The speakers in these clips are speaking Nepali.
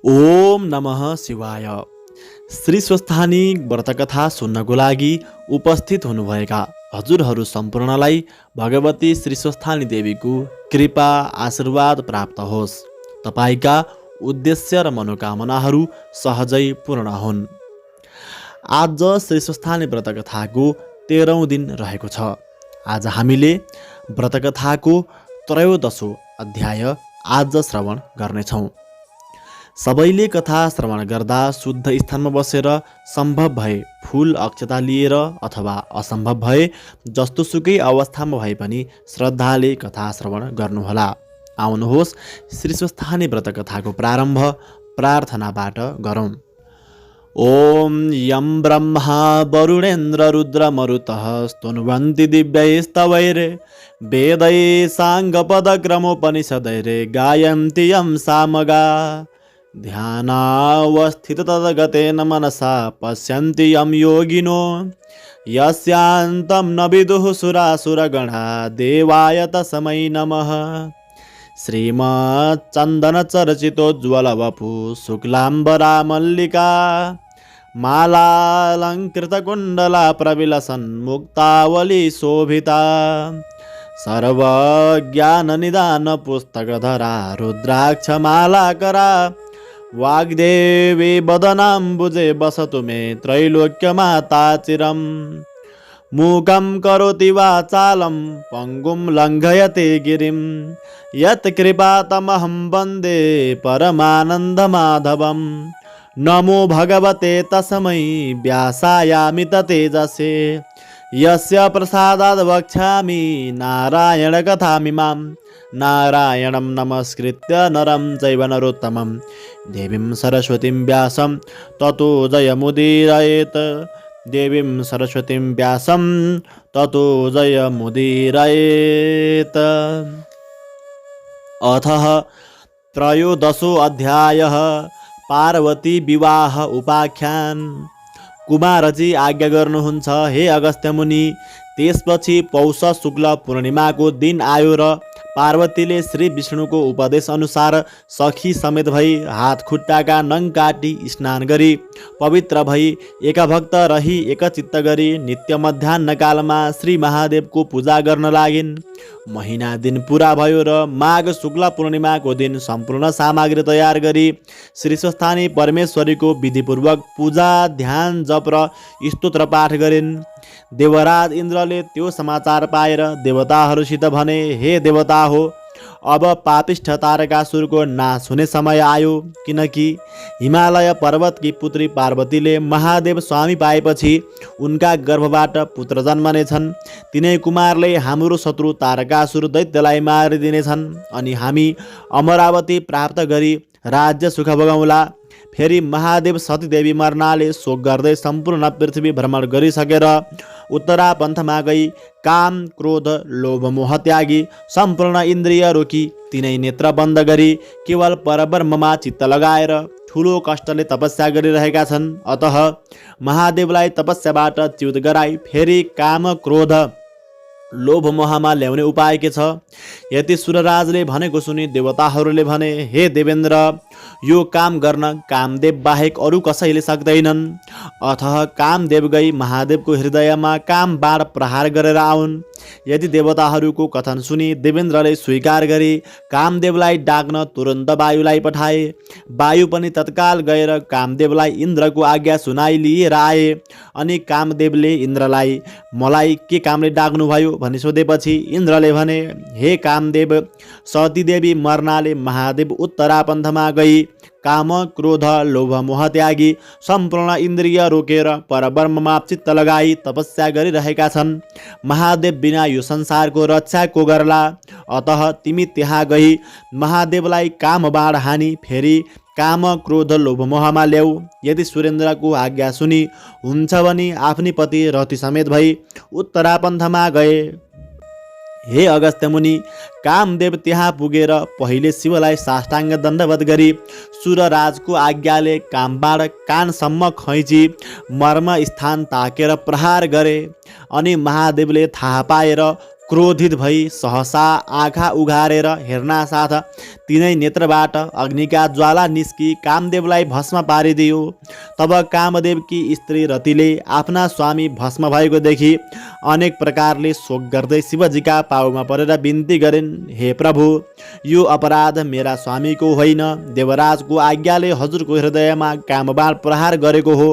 ओम नमः शिवाय। श्री स्वस्थानी व्रतकथा सुन्नको लागि उपस्थित हुनुभएका हजुरहरू सम्पूर्णलाई भगवती श्री स्वस्थानी देवीको कृपा आशीर्वाद प्राप्त होस्। तपाईँका उद्देश्य र मनोकामनाहरू सहजै पूर्ण हुन्। आज श्री स्वस्थानी व्रतकथाको 13औं दिन रहेको छ। आज हामीले व्रतकथाको त्रयोदशो अध्याय आज श्रवण गर्नेछौँ। सबैले कथा श्रवण गर्दा शुद्ध स्थानमा बसेर सम्भव भए फूल अक्षता लिएर अथवा असम्भव भए जस्तोसुकै अवस्थामा भए पनि श्रद्धाले कथा श्रवण गर्नुहोला। आउनुहोस् श्री स्वस्थानी व्रत कथाको प्रारम्भ प्रार्थनाबाट गरौँ। ओम यम ब्रह्मा वरुणेन्द्र रुद्र मरुतः स्तुन्वन्ति दिव्यैस्तवैरे वेदै साङ्गपदक्रमोपनिषदैरे गायन्ति यं सामगा ध्यानावस्थिततद्गतेन मनसा पश्यन्ति यं योगिनो यस्यान्तं न विदुः सुरासुरगणा देवाय तस्मै नमः। श्रीमच्चन्दनचर्चितोज्ज्वलवपु शुक्लाम्बरा मल्लिका मालालङ्कृतकुण्डला प्रविलसन्मुक्तावली शोभिता सर्वज्ञाननिदानपुस्तकधरा रुद्राक्षमालाकरा वाग्देवी वदनाम्बुजे वसतु मे त्रैलोक्यमाता चिरम्। मूकं करोति वाचालं पङ्गुं लङ्घयते गिरिं यत्कृपातमहं वन्दे परमानन्दमाधवं। नमो भगवते तस्मै व्यासायामिततेजसे यस्य प्रसादाद् वक्ष्यामि नारायणकथामिमां। नारायणं नमस्कृत्य नरं चैव नरोत्तमं देवीं सरस्वतीं व्यासं ततो जयमुदीरयेत्। देवीं सरस्वतीं व्यासं ततो जयमुदीरयेत्। अथः त्रयोदशो अध्यायः पार्वती विवाह उपाख्यान। कुमारजी आज्ञा गर्नुहुन्छ, हे अगस्त्य मुनि। त्यसपछि पौष शुक्ल पूर्णिमाको दिन आयो र पार्वतीले श्री विष्णुको उपदेश अनुसार सखी समेत भई हात खुट्टाका नङ काटी स्नान गरी पवित्र भई एकभक्त रही एकचित्त गरी नित्य मध्याह्न कालमा श्री महादेवको पूजा गर्न लागिन्। महिना दिन पुरा भयो र माघ शुक्ल पूर्णिमाको दिन सम्पूर्ण सामग्री तयार गरी श्री स्वस्थानी परमेश्वरीको विधिपूर्वक पूजा ध्यान जप र स्तोत्र पाठ गरिन्। देवराज इन्द्रले त्यो समाचार पाएर देवताहरूसित भने, हे देवता हो, अब पापिष्ठ तारकासुरको नाश हुने समय आयो। किनकि हिमालय पर्वतकी पुत्री पार्वतीले महादेव स्वामी पाएपछि उनका गर्भबाट पुत्र जन्मनेछन्। तिनै कुमारले हाम्रो शत्रु तारकासुर दैत्यलाई मारिदिनेछन् अनि हामी अमरावती प्राप्त गरी राज्य सुख भोगौँला। फेरि महादेव सतीदेवी मर्नाले शोक गर्दै सम्पूर्ण पृथ्वी भ्रमण गरिसकेर उत्तरा पन्थमा गई काम क्रोध लोभ मोह त्यागी सम्पूर्ण इन्द्रिय रोकी तिनै नेत्र बन्द गरी केवल परब्रह्ममा चित्त लगाएर ठुलो कष्टले तपस्या गरिरहेका छन्। अतः महादेवलाई तपस्याबाट च्युत गराई फेरि काम क्रोध लोभ मोहमा ल्याउने उपाय के छ? यति सुरराजले भनेको सुनि देवताहरूले भने, हे देवेन्द्र, यो काम गर्न कामदेव बाहेक अरू कसैले सक्दैनन्। अतः कामदेव गई महादेवको हृदयमा काम बाण प्रहार गरेर आउन्। यदि देवताहरूको कथन सुनि देवेन्द्रले स्वीकार गरी कामदेवलाई डाक्न तुरन्त वायुलाई पठाए। वायु पनि तत्काल गएर कामदेवलाई इन्द्रको आज्ञा सुनाई लिएर आए। अनि कामदेवले इन्द्रलाई, मलाई के कामले डाक्नुभयो भनी सोधेपछि इन्द्रले भने, हे कामदेव, सतीदेवी मर्नाले महादेव उत्तरापन्थमा गई काम क्रोध लोभ मोह त्यागी सम्पूर्ण इन्द्रिय रोकेर परब्रह्ममा चित्त लगाई तपस्या गरिरहेका छन्। महादेव बिना यो संसारको रक्षा को गर्ला? अतः तिमी त्यहाँ गई महादेवलाई काम बाण हानी फेरि काम क्रोध लोभ मोहमा ल्याऊ। यदि सुरेन्द्रको आज्ञा सुनि हुन्छ भने आफ्नी पति रति समेत भई उत्तरापन्थमा गए। हे अगस्त्य मुनि, कामदेव त्यहाँ पुगेर पहिले शिवलाई साष्टाङ्ग दण्डवत गरी सुरराजको आज्ञाले कामबाण कानसम्म खैँची मर्म स्थान ताकेर प्रहार गरे। अनि महादेवले थाहा पाएर क्रोधित भई सहसा आँखा उघारेर हेर्नासाथ तिनै नेत्रबाट अग्निका ज्वाला निस्की कामदेवलाई भस्म पारिदियो। तब कामदेवकी स्त्री रतिले आफ्ना स्वामी भस्म भएको देखि अनेक प्रकारले शोक गर्दै शिवजीका पाउमा परेर बिन्ती गरिन्, हे प्रभु, यो अपराध मेरा स्वामीको होइन, देवराजको आज्ञाले हजुरको हृदयमा कामबाण प्रहार गरेको हो।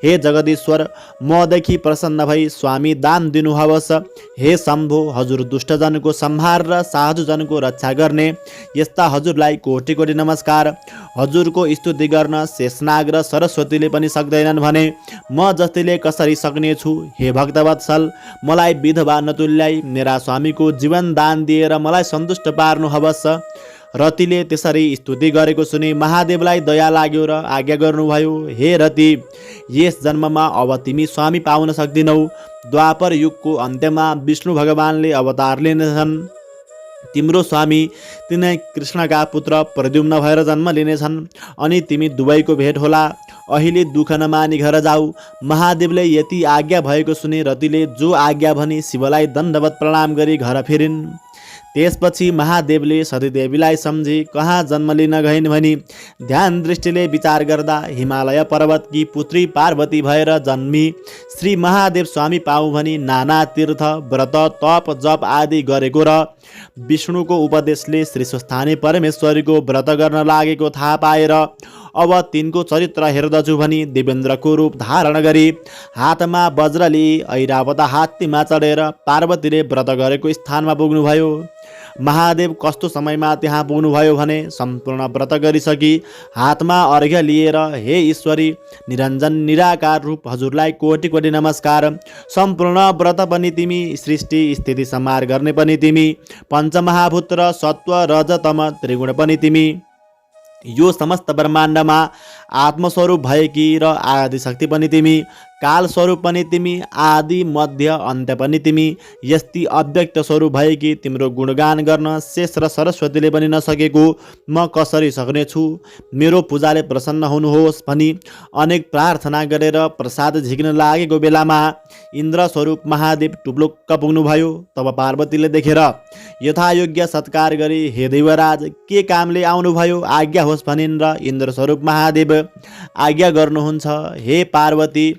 हे जगदीश्वर, मदेखि प्रसन्न भई स्वामी दान दिनुहोस्। हे शम्भो, हजुर दुष्टजनको संहार र साधुजनको रक्षा गर्ने यस्ता हजुरलाई कोटि कोटि नमस्कार। हजुरको स्तुति गर्न शेषनाग र सरस्वतीले पनि सक्दैनन् भने म जतिले कसरी सक्नेछु। हे भक्तवत्सल, मलाई विधवा नतुल्याई मेरा स्वामीको जीवन दान दिएर मलाई सन्तुष्ट पार्नुहोस्। रतिले त्यसरी स्तुति गरेको सुनि महादेवलाई दया लाग्यो र आज्ञा गर्नुभयो, हे रति, यस जन्ममा अब तिमी स्वामी पाउन सक्दिनौ। द्वापर युगको अन्त्यमा विष्णु भगवानले अवतार लिनेछन्। तिम्रो स्वामी तिनै कृष्णका पुत्र प्रद्युम्न भएर जन्म लिनेछन् अनि तिमी दुवैको भेट होला। अहिले दुःख नमानी घर जाऊ। महादेवले यति आज्ञा भएको सुनि रतिले जो आज्ञा भनी शिवलाई दण्डवत प्रणाम गरी घर फिरिन्। त्यसपछि महादेवले सतीदेवीलाई सम्झी कहाँ जन्म लिन गइन् भनी ध्यान दृष्टिले विचार गर्दा हिमालय पर्वतकी पुत्री पार्वती भएर जन्मी श्री महादेव स्वामी पाऊ भनी नाना तीर्थ व्रत तप जप आदि गरेको र विष्णुको उपदेशले श्री स्वस्थानी परमेश्वरीको व्रत गर्न लागेको थाहा पाएर अब तिनको चरित्र हेर्दछु भनी देवेन्द्रको रूप धारण गरी हातमा वज्र लिई ऐरावत हात्तीमा चढेर पार्वतीले व्रत गरेको स्थानमा पुग्नुभयो। महादेव कस्तो समयमा त्यहाँ पुग्नुभयो भने सम्पूर्ण व्रत गरिसकी हातमा अर्घ्य लिएर, हे ईश्वरी, निरञ्जन निराकार रूप हजुरलाई कोटि कोटि नमस्कार। सम्पूर्ण व्रत पनि तिमी, सृष्टि स्थिति संहार गर्ने पनि तिमी, पञ्चमहाभूत र सत्व रज तम त्रिगुण पनि तिमी, यो समस्त ब्रह्माण्डमा आत्मस्वरूप भएकी र आदि शक्ति पनि तिमी, काल स्वरूप पनि तिमी, आदि मध्य अन्त्य पनि तिमी, यस्ती अव्यक्त स्वरूप भएकी तिम्रो गुणगान गर्न शेष र सरस्वतीले पनि नसकेको म कसरी सक्नेछु। मेरो पूजाले प्रसन्न हुनुहोस् भनी अनेक प्रार्थना गरेर प्रसाद झिक्न लागेको बेलामा इन्द्र स्वरूप महादेव टुप्लुक्क पुग्नुभयो। तब पार्वतीले देखेर यथायोग्य सत्कार गरी, हे देवराज, के कामले आउनुभयो आज्ञा होस् भनिन् र इन्द्र स्वरूप महादेव आज्ञा गर्नुहुन्छ, हे पार्वती,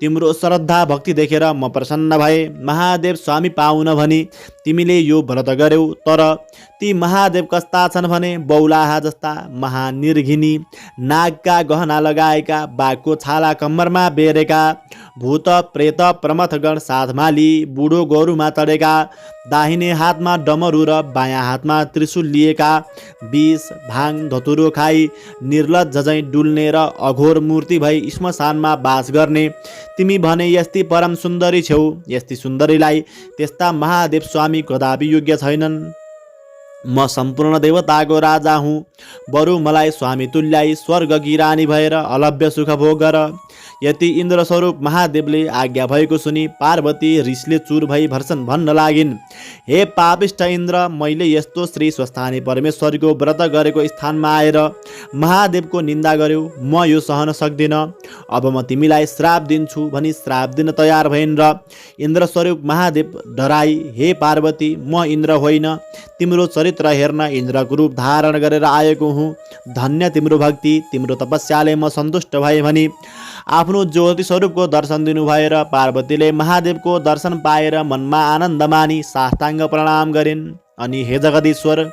तिम्रो श्रद्धा भक्ति देखेर म प्रसन्न भए। महादेव स्वामी पाउन भनी तिमीले यो व्रत गर्यौ, तर ती महादेव कस्ता छन् भने बौलाहा जस्ता, महानिर्घिनी, नागका गहना लगाएका, बाघको छाला कम्मरमा बेरेका, भूत प्रेत प्रमथगण साथमा लिई बुढो गोरुमा चढेका, दाहिने हातमा डमरू र बायाँ हातमा त्रिशूल लिएका, विष भाङ धतुरो खाई निर्लज्ज झैँ डुल्ने र अघोर मूर्ति भई श्मशानमा बास गर्ने तिमी भने यस्ती परम सुन्दरी छेउ। यस्ती सुन्दरीलाई त्यस्ता महादेव स्वामी कदापि योग्य छैनन्। म सम्पूर्ण देवताको राजा हुँ, बरु मलाई स्वामी तुल्याई स्वर्गकी रानी भएर अलभ्य सुख भोग गर। यति इन्द्र स्वरूप महादेवले आज्ञा भएको सुनि पार्वती रिसले चुर भई भर्सन भन्न लागिन्, हे पापिष्ट इन्द्र, मैले यस्तो श्री स्वस्थानी परमेश्वरको व्रत गरेको स्थानमा आएर महादेवको निन्दा गर्यो, म यो सहन सक्दिन। अब म तिमीलाई श्राप दिन्छु भनी श्राप दिन तयार भइन् र इन्द्र स्वरूप महादेव डराई, हे पार्वती, म इन्द्र होइन, तिम्रो चरित्र हेर्न इन्द्रको रूप धारण गरेर आएको हुँ। धन्य तिम्रो भक्ति, तिम्रो तपस्याले म सन्तुष्ट भए भनी आफ्नो ज्योति स्वरूपको दर्शन दिनु भएर पार्वतीले महादेवको दर्शन पाएर मनमा आनन्द मानी साष्टाङ्ग प्रणाम गरिन्। अनि हे जगदीश्वर,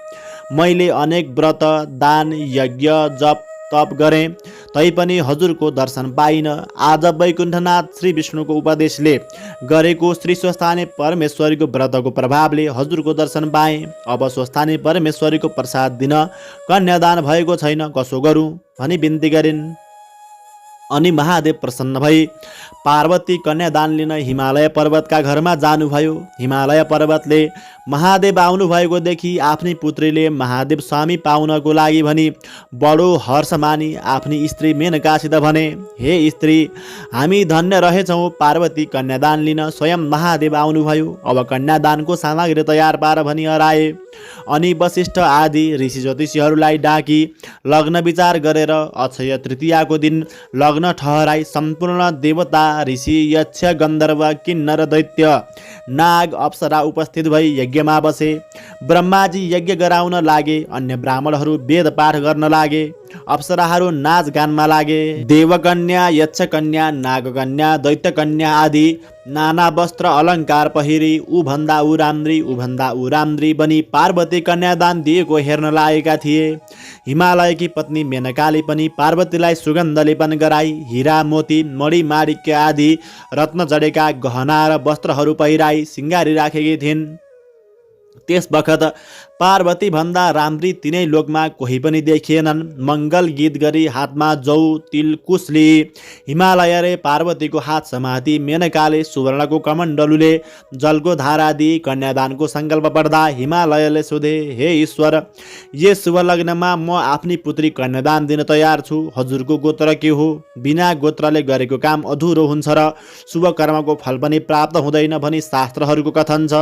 मैले अनेक व्रत दान यज्ञ जप तप गरेँ, तैपनि हजुरको दर्शन पाइन। आज वैकुण्ठनाथ श्री विष्णुको उपदेशले गरेको श्री स्वस्थानी परमेश्वरीको व्रतको प्रभावले हजुरको दर्शन पाएँ। अब स्वस्थानी परमेश्वरीको प्रसाद दिन कन्यादान भएको छैन, कसो गरौँ भनी बिन्ती गरिन्। अनि महादेव प्रसन्न भई पार्वती कन्यादान लिन हिमालय पर्वतका घरमा जानुभयो। हिमालय पर्वतले महादेव आउनुभएको देखि आफ्नी पुत्रीले महादेव स्वामी पाउनको लागि भनी बडो हर्ष मानी आफ्नी स्त्री मेनकासित भने, हे स्त्री, हामी धन्य रहेछौँ, पार्वती कन्यादान लिन स्वयं महादेव आउनुभयो। अब कन्यादानको सामग्री तयार पार भनी हराए। अनि वशिष्ठ आदि ऋषि ज्योतिषीहरूलाई डाकी लग्न विचार गरेर अक्षय तृतीयाको दिन लग्न मग्न ठहराई सम्पूर्ण देवता ऋषि यक्ष गन्धर्व किन्नर दैत्य नाग अप्सरा उपस्थित भई यज्ञमा बसे। ब्रह्माजी यज्ञ गराउन लागे, अन्य ब्राह्मणहरू वेद पाठ गर्न लागे, अप्सराहरू नाचगानमा लागे। देवकन्या यक्षकन्या नागकन्या दैत्यकन्या आदि नाना वस्त्र अलङ्कार पहिरी ऊभन्दा ऊ राम्री बनी पार्वती कन्यादान दिएको हेर्न लागेका थिए। हिमालयकी पत्नी मेनकाले पनि पार्वतीलाई सुगन्ध लेपन गराई हीरा मोती मणि माणिक्य आदि रत्न जडेका गहना र वस्त्रहरू पहिराई सिंगारी राखेकी थिइन्। त्यस बखत पार्वती भन्दा राम्री तिनै लोकमा कोही पनि देखिएनन्। मङ्गल गीत गरी हातमा जौ तिल कुश लिई हिमालयले पार्वतीको हात समाती मेनकाले सुवर्णको कमण्डलुले जलको धारा दिई कन्यादानको सङ्कल्प पर्दा हिमालयले सोधे, हे ईश्वर, यस शुभ लग्नमा म आफ्नी पुत्री कन्यादान दिन तयार छु। हजुरको गोत्र के हो? बिना गोत्रले गरेको काम अधुरो हुन्छ र शुभ कर्मको फल पनि प्राप्त हुँदैन भनी शास्त्रहरूको कथन छ।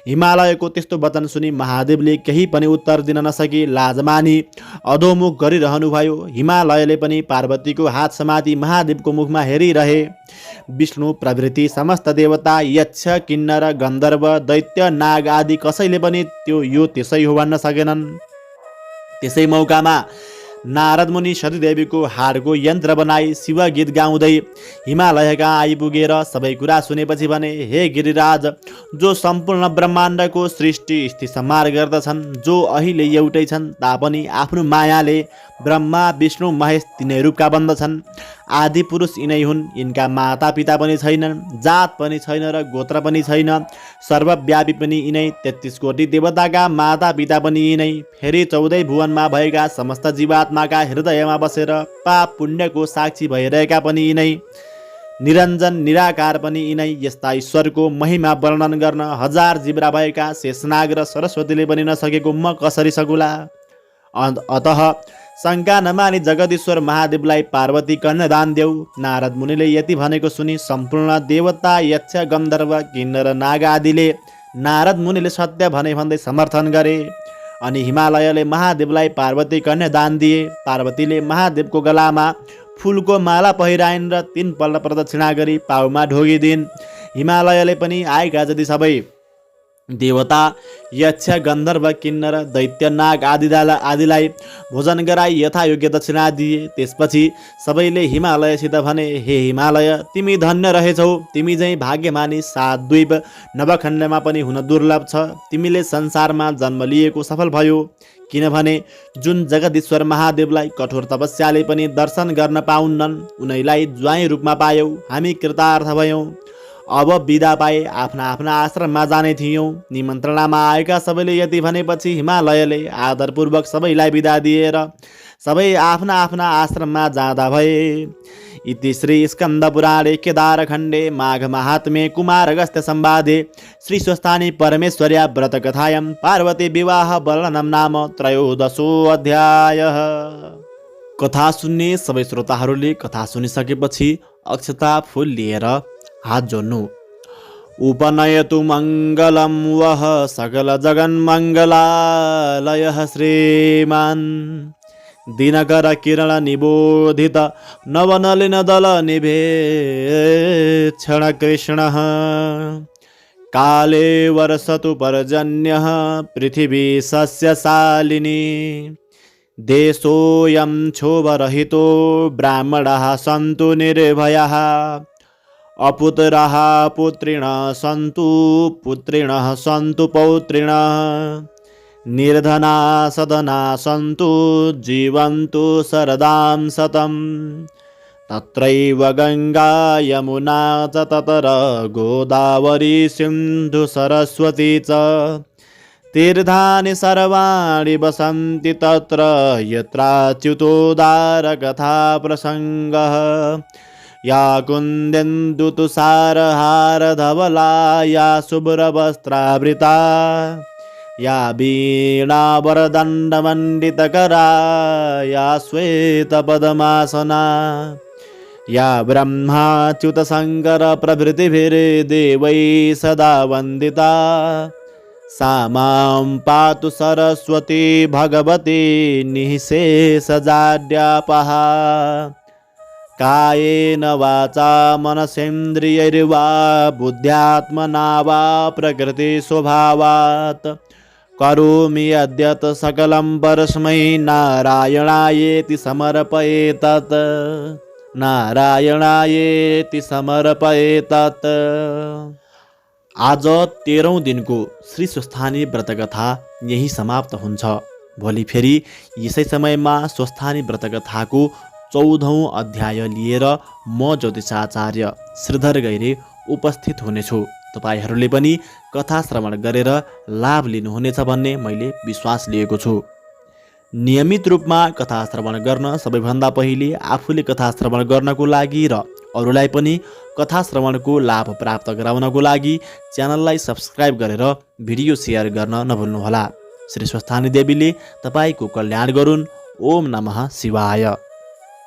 हिमालयको त्यस्तो वचन सुनि महादेवले केही पनि उत्तर दिन नसकी लाज मानी अधोमुख गरिरहनुभयो। हिमालयले पनि पार्वतीको हात समाती महादेवको मुखमा हेरिरहे। विष्णु प्रभृति समस्त देवता यक्ष किन्नर गन्धर्व दैत्य नाग आदि कसैले पनि यो त्यसै हो भन्न सकेनन्। त्यसै मौकामा नारद मुनि सतीदेवीको हाडको यन्त्र बनाई शिव गीत गाउँदै हिमालयका आइपुगेर सबै कुरा सुनेपछि भने, हे गिरिराज, जो सम्पूर्ण ब्रह्माण्डको सृष्टि स्थिति संहार गर्दछन्, जो अहिले एउटै छन् तापनि आफ्नो मायाले ब्रह्मा विष्णु महेश तिनै रूपका बन्दछन्। आदि पुरुष यिनै हुन्, यिनका माता पिता पनि छैनन्, जात पनि छैन र गोत्र पनि छैन। सर्वव्यापी पनि यिनै, 33 कोटी देवताका माता पिता पनि यिनै। फेरि 14 भुवनमा भएका समस्त जीवात्माका हृदयमा बसेर पाप पुण्यको साक्षी भइरहेका पनि यिनै। निरञ्जन निराकार पनि यिनै। यस्ता ईश्वरको महिमा वर्णन गर्न हजार जिब्रा भएका शेषनाग र सरस्वतीले पनि नसकेको म कसरी सकुला? अतः शङ्का नमानी जगदीश्वर महादेवलाई पार्वती कन्यादान देऊ। नारद मुनिले यति भनेको सुनि सम्पूर्ण देवता यक्ष गन्धर्व किन्नर नाग आदिले नारद मुनिले सत्य भने भन्दै समर्थन गरे। अनि हिमालयले महादेवलाई पार्वती कन्यादान दिए। पार्वतीले महादेवको गलामा फुलको माला पहिराइन् र 3 पल्ट प्रदक्षिणा गरी पाउमा ढोगिदिन्। हिमालयले पनि आएका जति सबै देवता यक्ष गन्धर्व किन्नर दैत्य नाग आदिलाई भोजन गराई यथायोग्य दक्षिणा दिए। त्यसपछि सबैले हिमालयसित भने, हे हिमालय, तिमी धन्य रहेछौ। तिमी झैँ भाग्यमानी 7 द्वीप नवखण्डमा पनि हुन दुर्लभ छ। तिमीले संसारमा जन्म लिएको सफल भयो। किनभने जुन जगदीश्वर महादेवलाई कठोर तपस्याले पनि दर्शन गर्न पाउन्नन्, उनैलाई ज्वाइँ रूपमा पायौ। हामी कृतार्थ भयौँ। अब बिदा पाए आफ्ना आफ्ना आश्रममा जाने थियौँ। निमन्त्रणामा आएका सबैले यति भनेपछि हिमालयले आदरपूर्वक सबैलाई बिदा दिएर सबै आफ्ना आफ्ना आश्रममा जाँदा भए। इति श्री स्कन्द पुराणे केदारखण्डे माघ महात्म्ये कुमार अगस्त्य संवादे श्री स्वस्थानी परमेश्वर्या व्रतकथायां पार्वती विवाह वर्णनं नाम 13 अध्यायः। कथा सुन्ने सबै श्रोताहरूले कथा सुनिसकेपछि अक्षता फूल लिएर हात जोड्नु। उपनयतु मङ्गलं वः सकल जगन्मङ्गलालयः श्रीमान् दिनकर किरण निबोधित नवनलिन दल निभेक्षण कृष्णः काले वर्षतु पर्जन्यः पृथिवी सस्यशालिनी देशोऽयं क्षोभरहितो ब्राह्मणाः सन्तु निर्भयाः अपुत्राः पुत्रिणः सन्तु पुत्रिणः सन्तु पौत्रिणः निर्धना सदना सन्तु जीवन्तु शरदां शतं तत्रैव गङ्गा यमुना च ततर गोदावरी सिन्धु सरस्वती च तीर्थानि सर्वाणि वसन्ति तत्र यत्राच्युतोदारकथा प्रसङ्गः या कुन्देन्दुतुषारहारधवला या शुभ्रवस्त्रावृता या वीणावरदण्डमण्डितकरा या श्वेतपद्मासना या ब्रह्माच्युतशङ्कर प्रभृतिभिर्देवैः सदा वन्दिता सा मां पातु सरस्वती भगवती निःशेषजाड्यापहा कायेन वाचा मनसेन्द्रियैर्वा बुद्ध्यात्मना वा प्रकृतिस्वभावात् करोमि यद्यत् सकलं परस्मै नारायणायेति समर्पयेतत् नारायणायेति समर्पयेतत्। आज 13औं दिनको श्री स्वस्थानी व्रतकथा यही समाप्त हुन्छ। भोलि फेरि यसै समयमा स्वस्थानी व्रतकथाको 14औं अध्याय लिएर म ज्योतिषाचार्य श्रीधर गैरे उपस्थित हुनेछु। तपाईहरूले पनि कथा श्रवण गरेर लाभ लिनुहुनेछ भन्ने मैले विश्वास लिएको छु। नियमित रूपमा कथा श्रवण गर्न सबैभन्दा पहिले आफूले कथा श्रवण गर्नको लागि र अरूलाई पनि कथा श्रवणको लाभ प्राप्त गराउनको लागि च्यानललाई सब्स्क्राइब गरेर भिडियो सेयर गर्न नभुल्नुहोला। श्री स्वस्थानी देवीले तपाईँको कल्याण गरून्। ओम नमः शिवाय।